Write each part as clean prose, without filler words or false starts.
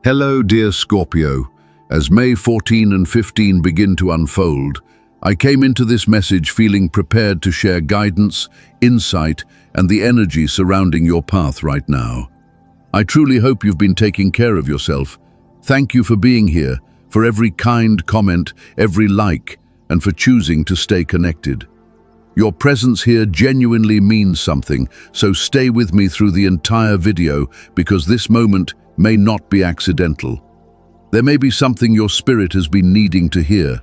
Hello, dear Scorpio. As May 14 and 15 begin to unfold, I came into this message feeling prepared to share guidance, insight, and the energy surrounding your path right now. I truly hope you've been taking care of yourself. Thank you for being here, for every kind comment, every like, and for choosing to stay connected. Your presence here genuinely means something, so stay with me through the entire video because this moment may not be accidental. There may be something your spirit has been needing to hear.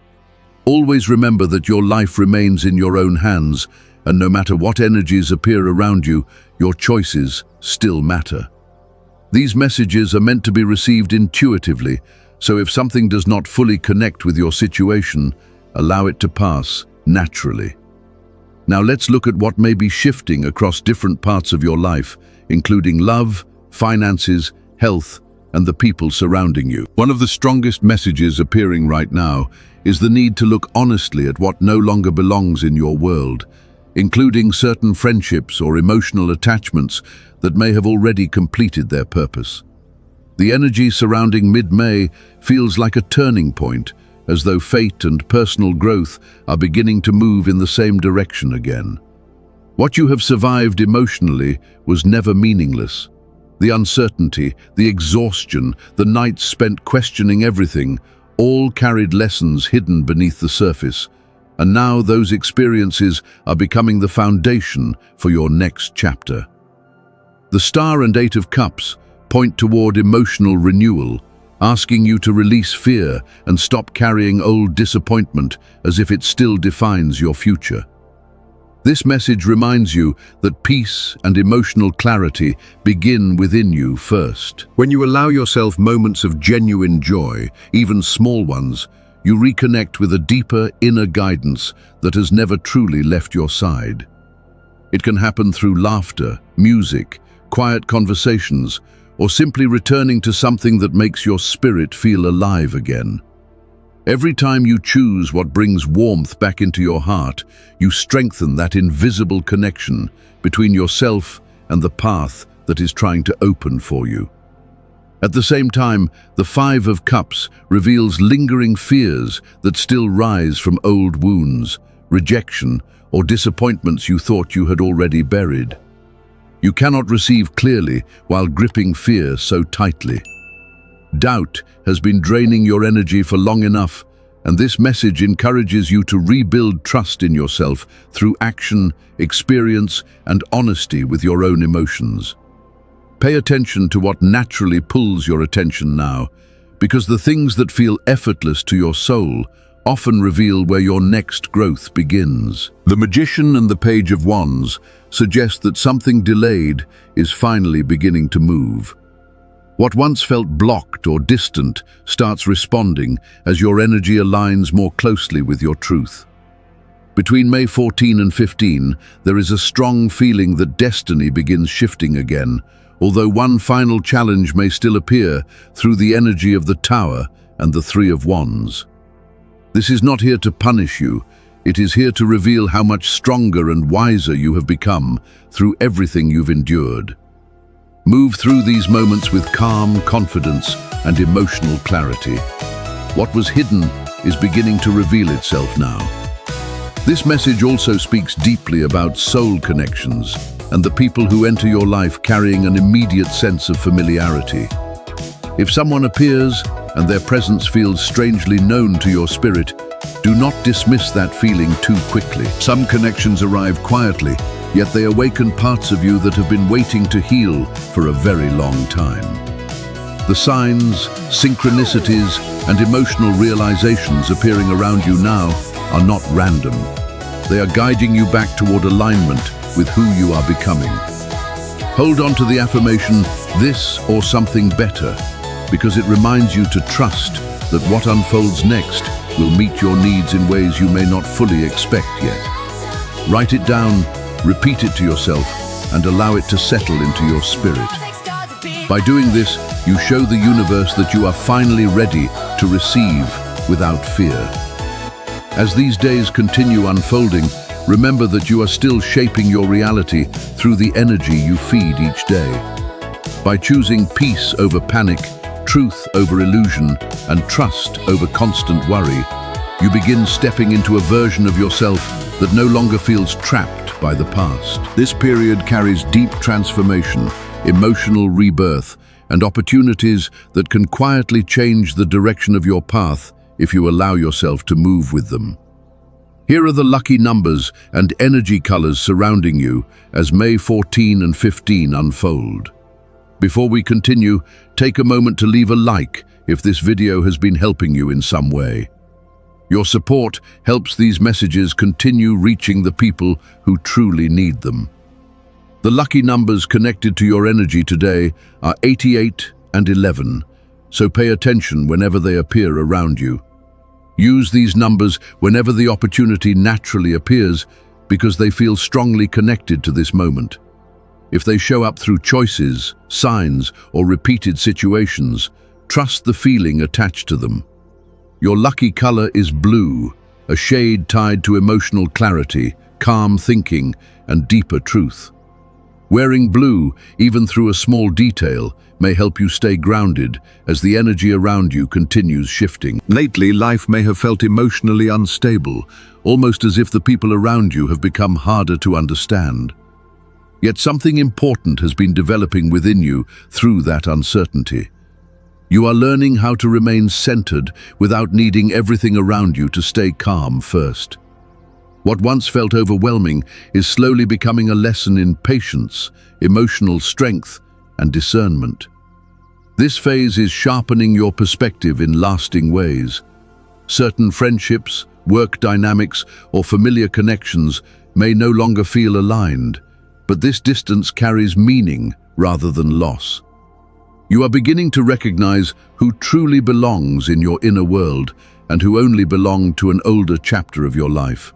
Always remember that your life remains in your own hands, and no matter what energies appear around you, your choices still matter. These messages are meant to be received intuitively, so if something does not fully connect with your situation, allow it to pass naturally. Now let's look at what may be shifting across different parts of your life, including love, finances, health, and the people surrounding you. One of the strongest messages appearing right now is the need to look honestly at what no longer belongs in your world, including certain friendships or emotional attachments that may have already completed their purpose. The energy surrounding mid-May feels like a turning point, as though fate and personal growth are beginning to move in the same direction again. What you have survived emotionally was never meaningless. The uncertainty, the exhaustion, the nights spent questioning everything, all carried lessons hidden beneath the surface. And now those experiences are becoming the foundation for your next chapter. The Star and Eight of Cups point toward emotional renewal, asking you to release fear and stop carrying old disappointment as if it still defines your future. This message reminds you that peace and emotional clarity begin within you first. When you allow yourself moments of genuine joy, even small ones, you reconnect with a deeper inner guidance that has never truly left your side. It can happen through laughter, music, quiet conversations, or simply returning to something that makes your spirit feel alive again. Every time you choose what brings warmth back into your heart, you strengthen that invisible connection between yourself and the path that is trying to open for you. At the same time, the Five of Cups reveals lingering fears that still rise from old wounds, rejection, or disappointments you thought you had already buried. You cannot receive clearly while gripping fear so tightly. Doubt has been draining your energy for long enough, and this message encourages you to rebuild trust in yourself through action, experience, and honesty with your own emotions. Pay attention to what naturally pulls your attention now, because the things that feel effortless to your soul often reveal where your next growth begins. The Magician and the Page of Wands suggest that something delayed is finally beginning to move. What once felt blocked or distant starts responding as your energy aligns more closely with your truth. Between May 14 and 15, there is a strong feeling that destiny begins shifting again, although one final challenge may still appear through the energy of the Tower and the Three of Wands. This is not here to punish you, it is here to reveal how much stronger and wiser you have become through everything you've endured. Move through these moments with calm, confidence, and emotional clarity. What was hidden is beginning to reveal itself now. This message also speaks deeply about soul connections and the people who enter your life carrying an immediate sense of familiarity. If someone appears and their presence feels strangely known to your spirit, do not dismiss that feeling too quickly. Some connections arrive quietly, yet they awaken parts of you that have been waiting to heal for a very long time. The signs, synchronicities, and emotional realizations appearing around you now are not random. They are guiding you back toward alignment with who you are becoming. Hold on to the affirmation, "this or something better," because it reminds you to trust that what unfolds next will meet your needs in ways you may not fully expect yet. Write it down, repeat it to yourself, and allow it to settle into your spirit. By doing this, you show the universe that you are finally ready to receive without fear. As these days continue unfolding, remember that you are still shaping your reality through the energy you feed each day. By choosing peace over panic, truth over illusion, and trust over constant worry, you begin stepping into a version of yourself that no longer feels trapped by the past. This period carries deep transformation, emotional rebirth, and opportunities that can quietly change the direction of your path if you allow yourself to move with them. Here are the lucky numbers and energy colors surrounding you as May 14 and 15 unfold. Before we continue, take a moment to leave a like if this video has been helping you in some way. Your support helps these messages continue reaching the people who truly need them. The lucky numbers connected to your energy today are 88 and 11, so pay attention whenever they appear around you. Use these numbers whenever the opportunity naturally appears because they feel strongly connected to this moment. If they show up through choices, signs, or repeated situations, trust the feeling attached to them. Your lucky color is blue, a shade tied to emotional clarity, calm thinking, and deeper truth. Wearing blue, even through a small detail, may help you stay grounded as the energy around you continues shifting. Lately, life may have felt emotionally unstable, almost as if the people around you have become harder to understand. Yet something important has been developing within you through that uncertainty. You are learning how to remain centered without needing everything around you to stay calm first. What once felt overwhelming is slowly becoming a lesson in patience, emotional strength, and discernment. This phase is sharpening your perspective in lasting ways. Certain friendships, work dynamics, or familiar connections may no longer feel aligned, but this distance carries meaning rather than loss. You are beginning to recognize who truly belongs in your inner world and who only belonged to an older chapter of your life.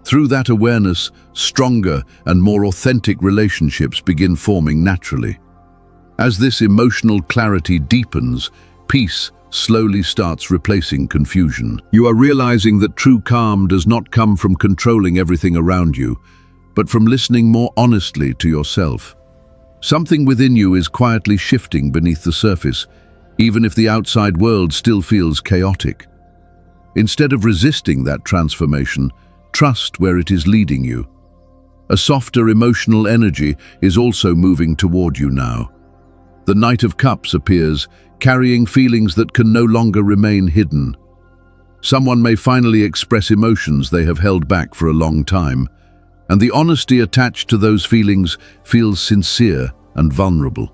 Through that awareness, stronger and more authentic relationships begin forming naturally. As this emotional clarity deepens, peace slowly starts replacing confusion. You are realizing that true calm does not come from controlling everything around you, but from listening more honestly to yourself. Something within you is quietly shifting beneath the surface, even if the outside world still feels chaotic. Instead of resisting that transformation, trust where it is leading you. A softer emotional energy is also moving toward you now. The Knight of Cups appears, carrying feelings that can no longer remain hidden. Someone may finally express emotions they have held back for a long time, and the honesty attached to those feelings feels sincere and vulnerable.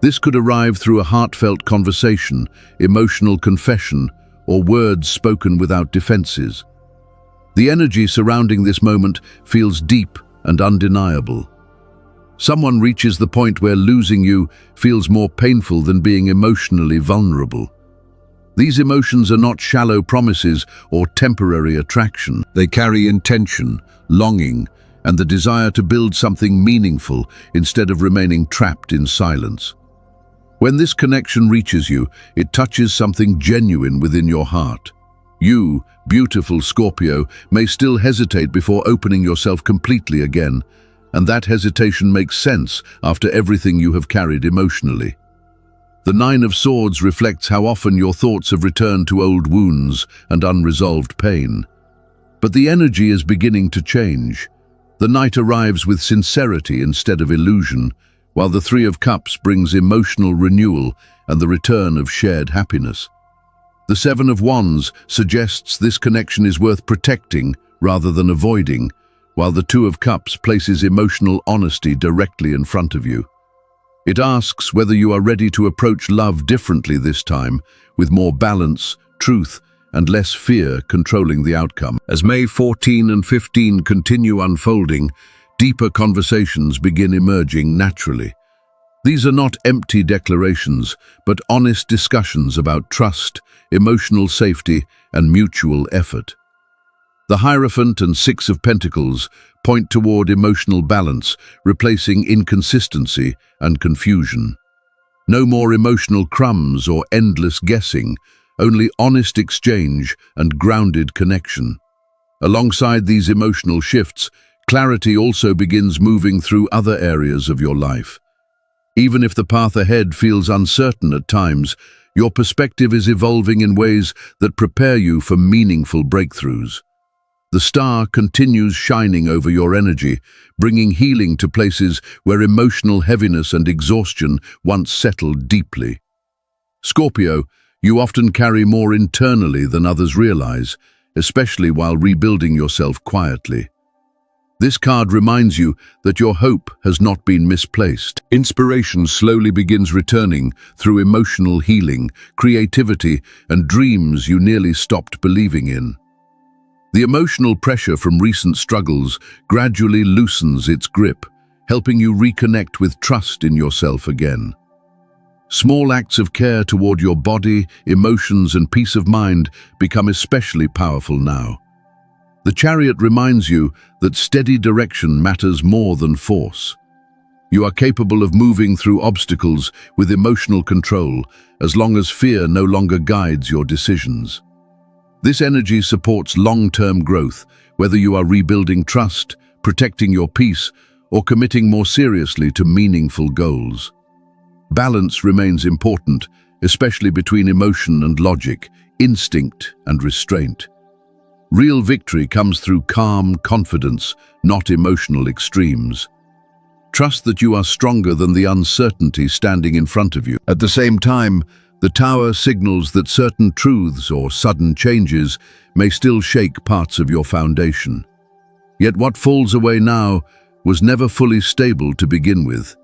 This could arrive through a heartfelt conversation, emotional confession, or words spoken without defenses. The energy surrounding this moment feels deep and undeniable. Someone reaches the point where losing you feels more painful than being emotionally vulnerable. These emotions are not shallow promises or temporary attraction. They carry intention, longing, and the desire to build something meaningful instead of remaining trapped in silence. When this connection reaches you, it touches something genuine within your heart. You, beautiful Scorpio, may still hesitate before opening yourself completely again, and that hesitation makes sense after everything you have carried emotionally. The Nine of Swords reflects how often your thoughts have returned to old wounds and unresolved pain. But the energy is beginning to change. The Knight arrives with sincerity instead of illusion, while the Three of Cups brings emotional renewal and the return of shared happiness. The Seven of Wands suggests this connection is worth protecting rather than avoiding, while the Two of Cups places emotional honesty directly in front of you. It asks whether you are ready to approach love differently this time, with more balance, truth, and less fear controlling the outcome. As May 14 and 15 continue unfolding, deeper conversations begin emerging naturally. These are not empty declarations, but honest discussions about trust, emotional safety, and mutual effort. The Hierophant and Six of Pentacles point toward emotional balance, replacing inconsistency and confusion. No more emotional crumbs or endless guessing, only honest exchange and grounded connection. Alongside these emotional shifts, clarity also begins moving through other areas of your life. Even if the path ahead feels uncertain at times, your perspective is evolving in ways that prepare you for meaningful breakthroughs. The star continues shining over your energy, bringing healing to places where emotional heaviness and exhaustion once settled deeply. Scorpio, you often carry more internally than others realize, especially while rebuilding yourself quietly. This card reminds you that your hope has not been misplaced. Inspiration slowly begins returning through emotional healing, creativity, and dreams you nearly stopped believing in. The emotional pressure from recent struggles gradually loosens its grip, helping you reconnect with trust in yourself again. Small acts of care toward your body, emotions, and peace of mind become especially powerful now. The Chariot reminds you that steady direction matters more than force. You are capable of moving through obstacles with emotional control, as long as fear no longer guides your decisions. This energy supports long-term growth, whether you are rebuilding trust, protecting your peace, or committing more seriously to meaningful goals. Balance remains important, especially between emotion and logic, instinct and restraint. Real victory comes through calm confidence, not emotional extremes. Trust that you are stronger than the uncertainty standing in front of you. At the same time, the Tower signals that certain truths or sudden changes may still shake parts of your foundation. Yet what falls away now was never fully stable to begin with,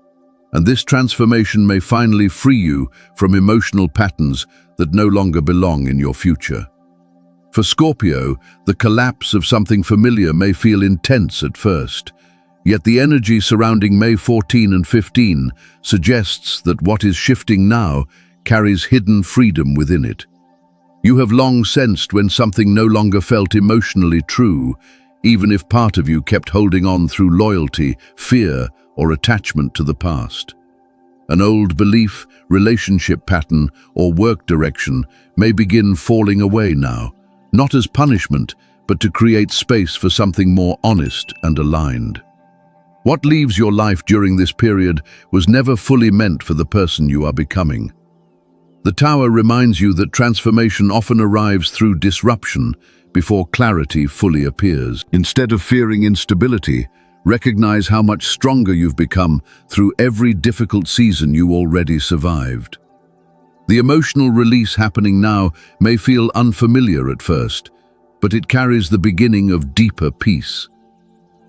and this transformation may finally free you from emotional patterns that no longer belong in your future. For Scorpio, the collapse of something familiar may feel intense at first, yet the energy surrounding May 14 and 15 suggests that what is shifting now carries hidden freedom within it. You have long sensed when something no longer felt emotionally true, even if part of you kept holding on through loyalty, fear, or attachment to the past. An old belief, relationship pattern, or work direction may begin falling away now, not as punishment, but to create space for something more honest and aligned. What leaves your life during this period was never fully meant for the person you are becoming. The Tower reminds you that transformation often arrives through disruption before clarity fully appears. Instead of fearing instability, recognize how much stronger you've become through every difficult season you already survived. The emotional release happening now may feel unfamiliar at first, but it carries the beginning of deeper peace.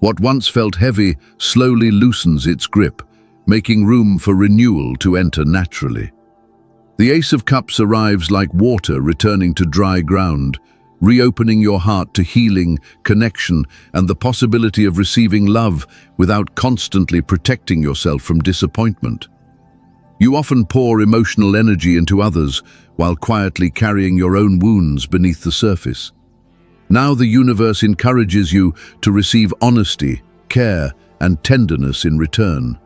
What once felt heavy slowly loosens its grip, making room for renewal to enter naturally. The Ace of Cups arrives like water returning to dry ground, reopening your heart to healing, connection, and the possibility of receiving love without constantly protecting yourself from disappointment. You often pour emotional energy into others while quietly carrying your own wounds beneath the surface. Now the universe encourages you to receive honesty, care, and tenderness in return.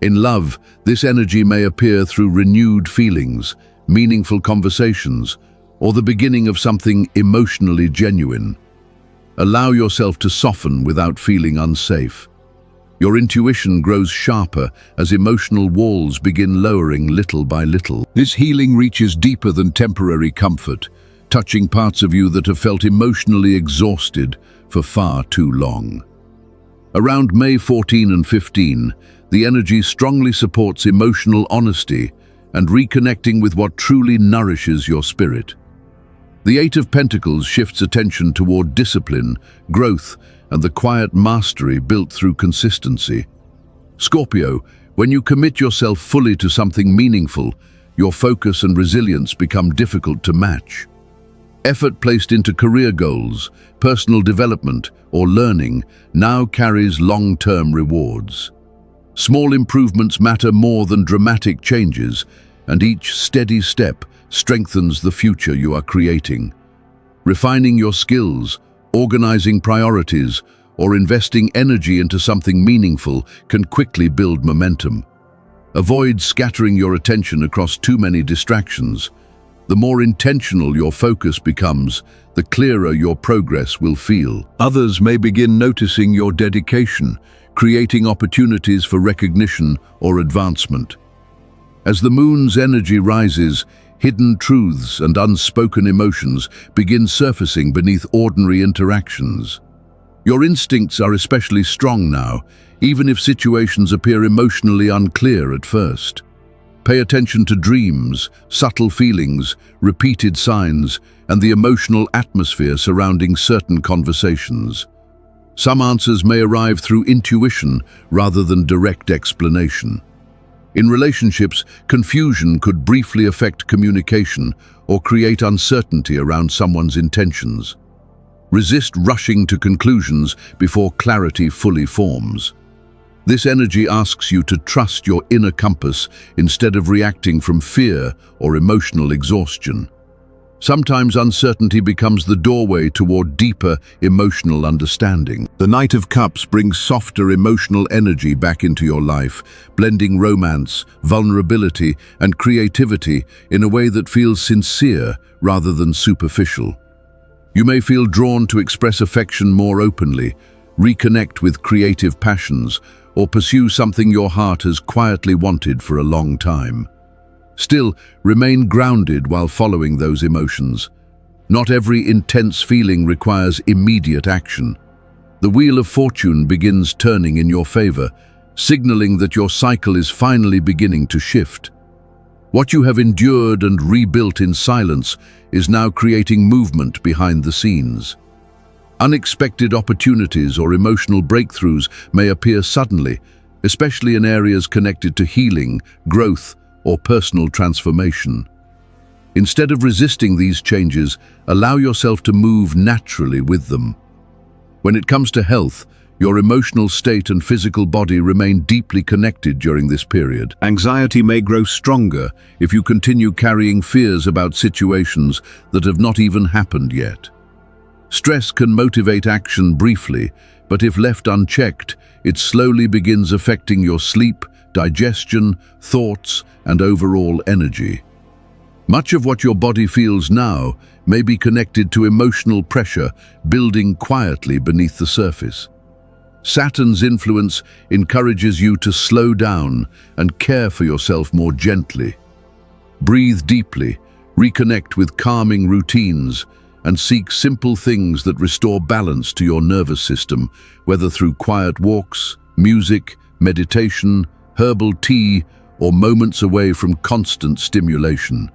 In love, this energy may appear through renewed feelings, meaningful conversations, or the beginning of something emotionally genuine. Allow yourself to soften without feeling unsafe. Your intuition grows sharper as emotional walls begin lowering little by little. This healing reaches deeper than temporary comfort, touching parts of you that have felt emotionally exhausted for far too long. Around May 14 and 15, the energy strongly supports emotional honesty and reconnecting with what truly nourishes your spirit. The Eight of Pentacles shifts attention toward discipline, growth, and the quiet mastery built through consistency. Scorpio, when you commit yourself fully to something meaningful, your focus and resilience become difficult to match. Effort placed into career goals, personal development, or learning now carries long-term rewards. Small improvements matter more than dramatic changes, and each steady step strengthens the future you are creating. Refining your skills, organizing priorities, or investing energy into something meaningful can quickly build momentum. Avoid scattering your attention across too many distractions. The more intentional your focus becomes, the clearer your progress will feel. Others may begin noticing your dedication, creating opportunities for recognition or advancement. As the moon's energy rises, hidden truths and unspoken emotions begin surfacing beneath ordinary interactions. Your instincts are especially strong now, even if situations appear emotionally unclear at first. Pay attention to dreams, subtle feelings, repeated signs, and the emotional atmosphere surrounding certain conversations. Some answers may arrive through intuition rather than direct explanation. In relationships, confusion could briefly affect communication or create uncertainty around someone's intentions. Resist rushing to conclusions before clarity fully forms. This energy asks you to trust your inner compass instead of reacting from fear or emotional exhaustion. Sometimes uncertainty becomes the doorway toward deeper emotional understanding. The Knight of Cups brings softer emotional energy back into your life, blending romance, vulnerability, and creativity in a way that feels sincere rather than superficial. You may feel drawn to express affection more openly, reconnect with creative passions, or pursue something your heart has quietly wanted for a long time. Still, remain grounded while following those emotions. Not every intense feeling requires immediate action. The wheel of fortune begins turning in your favor, signaling that your cycle is finally beginning to shift. What you have endured and rebuilt in silence is now creating movement behind the scenes. Unexpected opportunities or emotional breakthroughs may appear suddenly, especially in areas connected to healing, growth, or personal transformation. Instead of resisting these changes, allow yourself to move naturally with them. When it comes to health, your emotional state and physical body remain deeply connected during this period. Anxiety may grow stronger if you continue carrying fears about situations that have not even happened yet. Stress can motivate action briefly, but if left unchecked, it slowly begins affecting your sleep, digestion, thoughts, and overall energy. Much of what your body feels now may be connected to emotional pressure building quietly beneath the surface. Saturn's influence encourages you to slow down and care for yourself more gently. Breathe deeply, reconnect with calming routines, and seek simple things that restore balance to your nervous system, whether through quiet walks, music, meditation, herbal tea, or moments away from constant stimulation.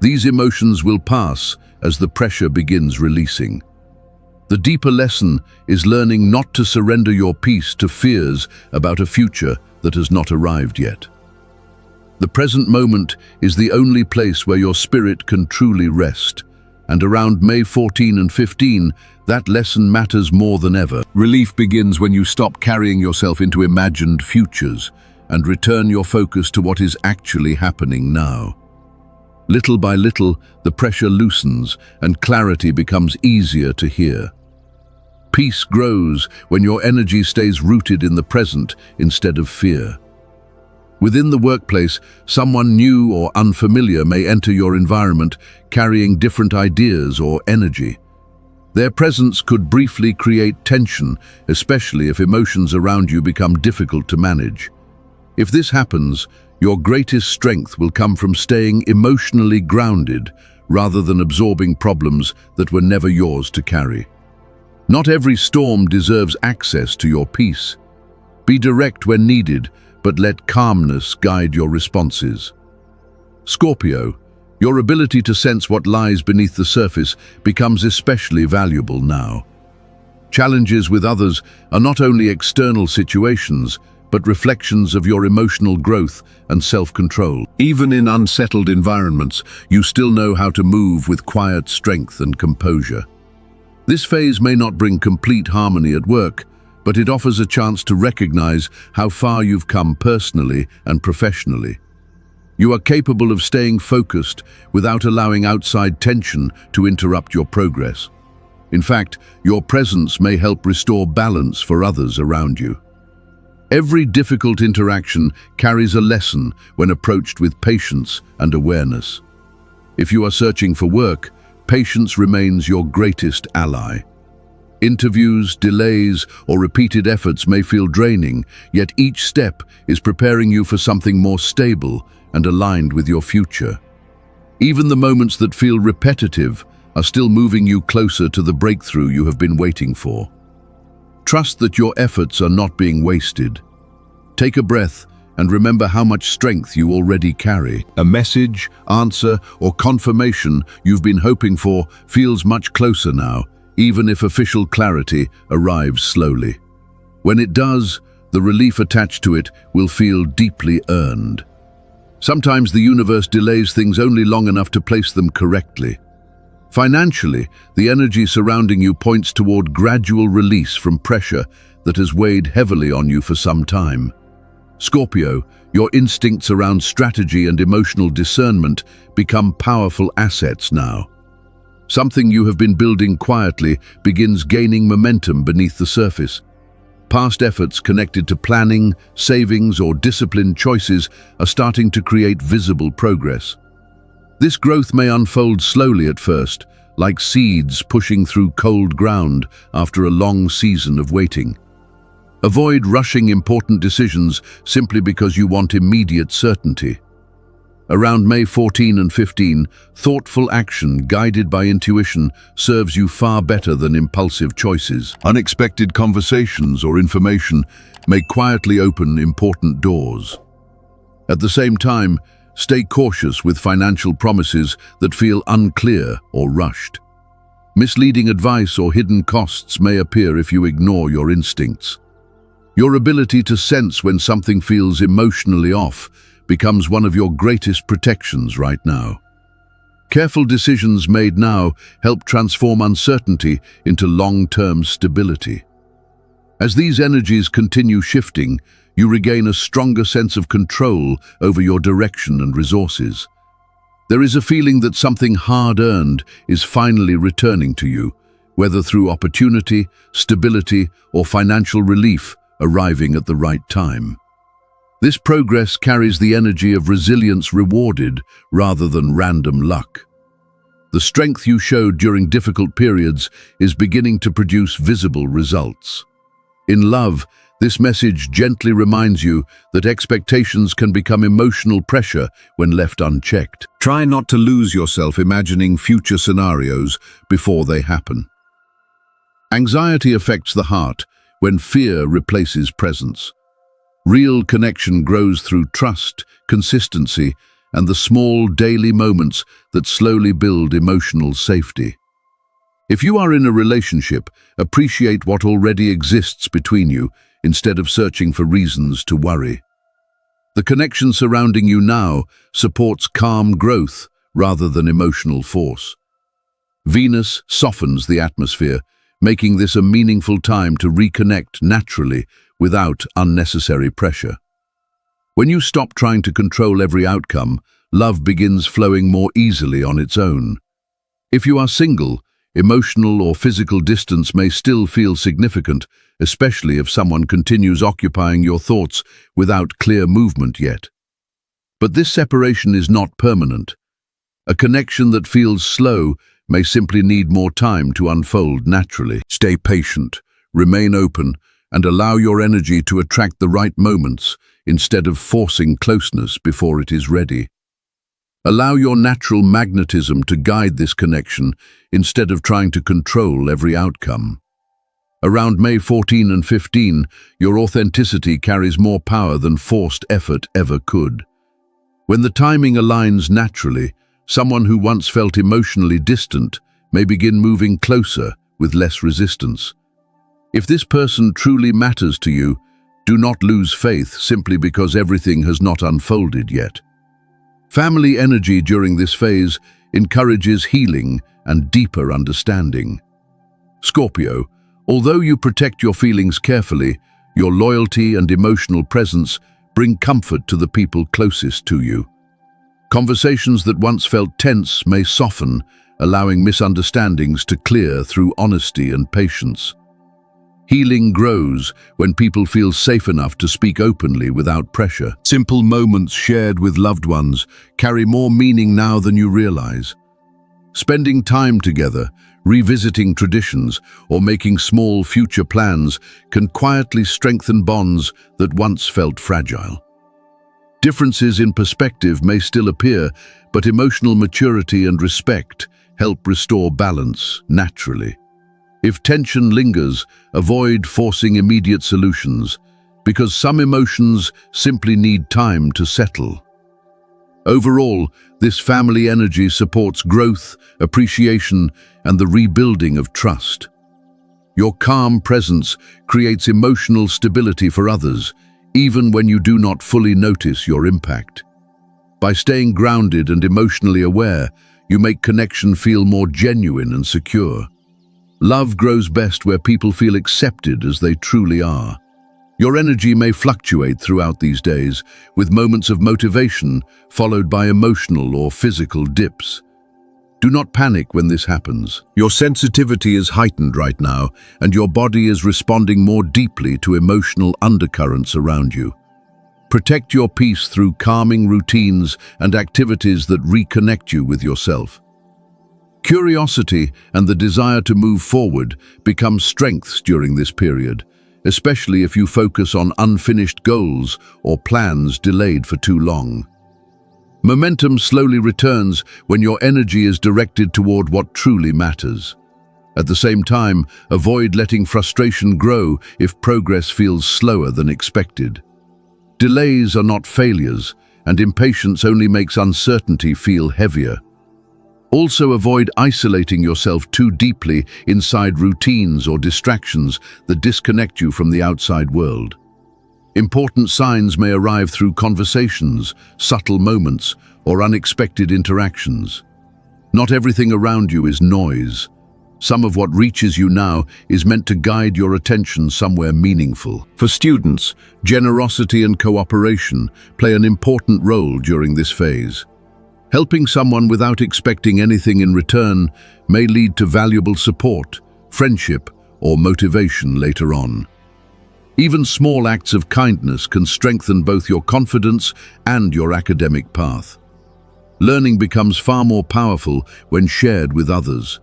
These emotions will pass as the pressure begins releasing. The deeper lesson is learning not to surrender your peace to fears about a future that has not arrived yet. The present moment is the only place where your spirit can truly rest, and around May 14 and 15, that lesson matters more than ever. Relief begins when you stop carrying yourself into imagined futures and return your focus to what is actually happening now. Little by little, the pressure loosens and clarity becomes easier to hear. Peace grows when your energy stays rooted in the present instead of fear. Within the workplace, someone new or unfamiliar may enter your environment carrying different ideas or energy. Their presence could briefly create tension, especially if emotions around you become difficult to manage. If this happens, your greatest strength will come from staying emotionally grounded rather than absorbing problems that were never yours to carry. Not every storm deserves access to your peace. Be direct when needed, but let calmness guide your responses. Scorpio, your ability to sense what lies beneath the surface becomes especially valuable now. Challenges with others are not only external situations, but reflections of your emotional growth and self-control. Even in unsettled environments, you still know how to move with quiet strength and composure. This phase may not bring complete harmony at work, but it offers a chance to recognize how far you've come personally and professionally. You are capable of staying focused without allowing outside tension to interrupt your progress. In fact, your presence may help restore balance for others around you. Every difficult interaction carries a lesson when approached with patience and awareness. If you are searching for work, patience remains your greatest ally. Interviews, delays, or repeated efforts may feel draining, yet each step is preparing you for something more stable and aligned with your future. Even the moments that feel repetitive are still moving you closer to the breakthrough you have been waiting for. Trust that your efforts are not being wasted. Take a breath and remember how much strength you already carry. A message, answer, or confirmation you've been hoping for feels much closer now, even if official clarity arrives slowly. When it does, the relief attached to it will feel deeply earned. Sometimes the universe delays things only long enough to place them correctly. Financially, the energy surrounding you points toward gradual release from pressure that has weighed heavily on you for some time. Scorpio, your instincts around strategy and emotional discernment become powerful assets now. Something you have been building quietly begins gaining momentum beneath the surface. Past efforts connected to planning, savings, or disciplined choices are starting to create visible progress. This growth may unfold slowly at first, like seeds pushing through cold ground after a long season of waiting. Avoid rushing important decisions simply because you want immediate certainty. Around May 14 and 15, thoughtful action guided by intuition serves you far better than impulsive choices. Unexpected conversations or information may quietly open important doors. At the same time, stay cautious with financial promises that feel unclear or rushed. Misleading advice or hidden costs may appear if you ignore your instincts. Your ability to sense when something feels emotionally off becomes one of your greatest protections right now. Careful decisions made now help transform uncertainty into long-term stability. As these energies continue shifting, you regain a stronger sense of control over your direction and resources. There is a feeling that something hard-earned is finally returning to you, whether through opportunity, stability, or financial relief arriving at the right time. This progress carries the energy of resilience rewarded rather than random luck. The strength you showed during difficult periods is beginning to produce visible results. In love, this message gently reminds you that expectations can become emotional pressure when left unchecked. Try not to lose yourself imagining future scenarios before they happen. Anxiety affects the heart when fear replaces presence. Real connection grows through trust, consistency, and the small daily moments that slowly build emotional safety. If you are in a relationship, appreciate what already exists between you instead of searching for reasons to worry. The connection surrounding you now supports calm growth rather than emotional force. Venus softens the atmosphere, making this a meaningful time to reconnect naturally without unnecessary pressure. When you stop trying to control every outcome, love begins flowing more easily on its own. If you are single, emotional or physical distance may still feel significant, especially if someone continues occupying your thoughts without clear movement yet. But this separation is not permanent. A connection that feels slow may simply need more time to unfold naturally. Stay patient, remain open, and allow your energy to attract the right moments instead of forcing closeness before it is ready. Allow your natural magnetism to guide this connection instead of trying to control every outcome. Around May 14 and 15, your authenticity carries more power than forced effort ever could. When the timing aligns naturally, someone who once felt emotionally distant may begin moving closer with less resistance. If this person truly matters to you, do not lose faith simply because everything has not unfolded yet. Family energy during this phase encourages healing and deeper understanding. Scorpio, although you protect your feelings carefully, your loyalty and emotional presence bring comfort to the people closest to you. Conversations that once felt tense may soften, allowing misunderstandings to clear through honesty and patience. Healing grows when people feel safe enough to speak openly without pressure. Simple moments shared with loved ones carry more meaning now than you realize. Spending time together, Revisiting traditions or making small future plans can quietly strengthen bonds that once felt fragile. Differences in perspective may still appear, but emotional maturity and respect help restore balance naturally. If tension lingers, avoid forcing immediate solutions, because some emotions simply need time to settle. Overall, this family energy supports growth, appreciation, and the rebuilding of trust. Your calm presence creates emotional stability for others, even when you do not fully notice your impact. By staying grounded and emotionally aware, you make connection feel more genuine and secure. Love grows best where people feel accepted as they truly are. Your energy may fluctuate throughout these days, with moments of motivation followed by emotional or physical dips. Do not panic when this happens. Your sensitivity is heightened right now, and your body is responding more deeply to emotional undercurrents around you. Protect your peace through calming routines and activities that reconnect you with yourself. Curiosity and the desire to move forward become strengths during this period, especially if you focus on unfinished goals or plans delayed for too long. Momentum slowly returns when your energy is directed toward what truly matters. At the same time, avoid letting frustration grow if progress feels slower than expected. Delays are not failures, and impatience only makes uncertainty feel heavier. Also, avoid isolating yourself too deeply inside routines or distractions that disconnect you from the outside world. Important signs may arrive through conversations, subtle moments, or unexpected interactions. Not everything around you is noise. Some of what reaches you now is meant to guide your attention somewhere meaningful. For students, generosity and cooperation play an important role during this phase. Helping someone without expecting anything in return may lead to valuable support, friendship, or motivation later on. Even small acts of kindness can strengthen both your confidence and your academic path. Learning becomes far more powerful when shared with others.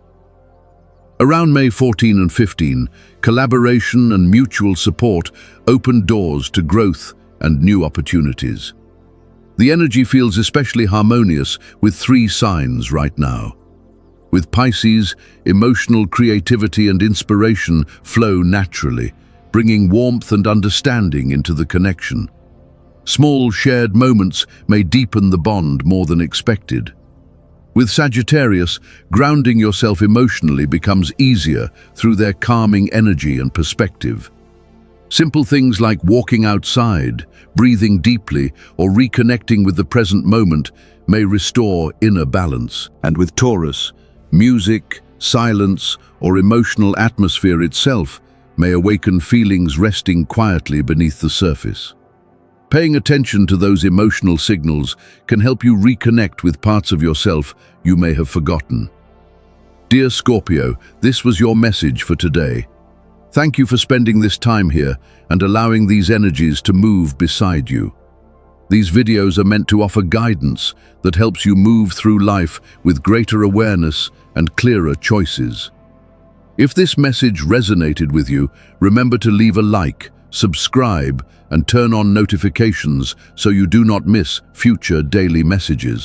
Around May 14 and 15, collaboration and mutual support open doors to growth and new opportunities. The energy feels especially harmonious with 3 signs right now. With Pisces, emotional creativity and inspiration flow naturally, bringing warmth and understanding into the connection. Small shared moments may deepen the bond more than expected. With Sagittarius, grounding yourself emotionally becomes easier through their calming energy and perspective. Simple things like walking outside, breathing deeply, or reconnecting with the present moment may restore inner balance. And with Taurus, music, silence, or emotional atmosphere itself may awaken feelings resting quietly beneath the surface. Paying attention to those emotional signals can help you reconnect with parts of yourself you may have forgotten. Dear Scorpio, this was your message for today. Thank you for spending this time here and allowing these energies to move beside you. These videos are meant to offer guidance that helps you move through life with greater awareness and clearer choices. If this message resonated with you, remember to leave a like, subscribe, and turn on notifications so you do not miss future daily messages.